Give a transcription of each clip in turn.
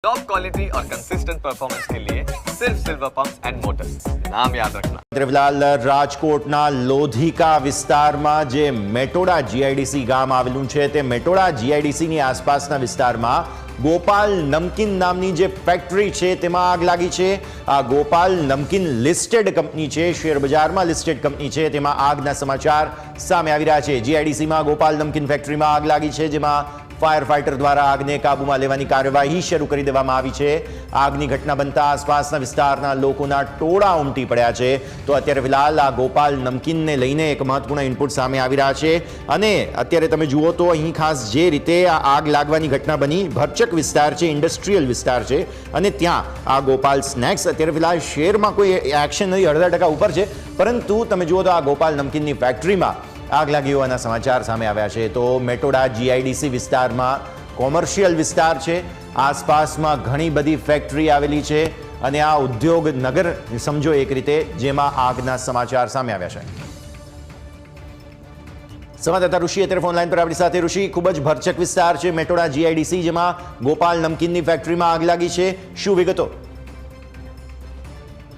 Top quality और consistent performance के लिए सिर्फ सिल्वर पंप्स एंड मोटर्स, नाम याद रखना। ત્રિવલાલ રાજકોટના લોધિકા વિસ્તારમાં જે મેટોડા જીઆઈડીસી ગામ આવેલું છે તે મેટોડા જીઆઈડીસીની આસપાસના વિસ્તારમાં ગોપાલ નમકીન નામની જે ફેક્ટરી છે તેમાં આગ લાગી છે। આ ગોપાલ નમકીન લિસ્ટેડ કંપની છે, શેર બજારમાં લિસ્ટેડ કંપની છે, તેમાં આગના સમાચાર સામે આવી રહ્યા છે। જીઆઈડીસીમાં ગોપાલ નમકીન ફેક્ટરીમાં આગ લાગી છે, જેમાં फायर फाइटर द्वारा आग ने काबूमां लेवानी कार्यवाही शुरू कर देवामां आवी छे। आगनी घटना बनता आसपासना विस्तारना लोकोना टोळा उमटी पड्या छे। तो अत्यारे फिलहाल आ गोपाल नमकीन ने लईने एक महत्वपूर्ण इनपुट सामे आवी रह्या छे अने अत्यारे तमे जुओ तो અહીં खास जे रीते आ आग लागवानी घटना बनी भरचक विस्तार छे, इंडस्ट्रीयल विस्तार छे अने त्यां आ गोपाल स्नेक्स अत्यारे फिलहाल शेरमां कोई एक्शन नहीं, 18% ऊपर छे, परंतु तमे जुओ तो आ गोपाल नमकीननी फैक्टरीमां आग लागी होवाना समाचार सामे आव्या छे। तो मेटोडा जीआईडीसी विस्तारमां कोमर्शियल विस्तार छे, आसपासमां घणी बधी फैक्टरी आवेली छे अने आ उद्योग नगर समझो एक रीते, जेमां आगना समाचार सामे आव्या छे। संवाददाता ऋषि अत्यारे फोन लाइन पर आपणी साथे। ऋषि, खूब ज भरचक विस्तार छे मेटोडा जीआईडीसी, जेमां गोपाल नमकीननी फैक्टरीमां आग लागी छे, शुं विगतो?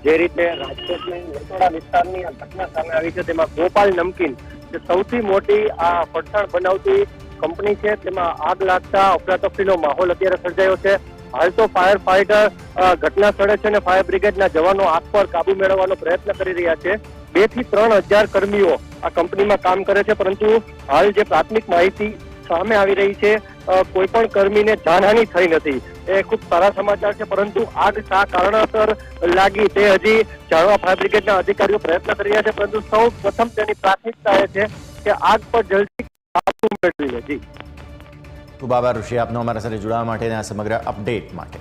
જે રીતે રાજકોટની મેટોડા વિસ્તારની આ ઘટના સામે આવી છે તેમાં ગોપાલ નમકીન જે સૌથી મોટી આ ફરસાણ બનાવતી કંપની છે તેમાં આગ લાગતા અફરાતફરીનો માહોલ અત્યારે સર્જાયો છે। હાલ તો ફાયર ફાઈટર ઘટના સ્થળે છે અને ફાયર બ્રિગેડના જવાનો આગ પર કાબુ મેળવવાનો પ્રયત્ન કરી રહ્યા છે। 2 થી 3,000 કર્મીઓ આ કંપનીમાં કામ કરે છે, પરંતુ હાલ જે પ્રાથમિક માહિતી સામે આવી રહી છે કોઈ પણ કર્મીને જાનહાનિ થઈ નથી। એ ખૂબ સારા સમાચાર છે, પરંતુ આગ શા કારણોસર લાગી તે હજી જાણવા ફાયર બ્રિગેડના અધિકારીઓ પ્રયત્ન કરી રહ્યા છે, પરંતુ સૌ પ્રથમ તેની પ્રાથમિકતા એ છે કે આગ પર જલ્દી કાબુ મેળવી લે। જી, ખૂબ આભાર ઋષિ આપનો અમારા સાથે જોડાવા માટે અને આ સમગ્ર અપડેટ માટે।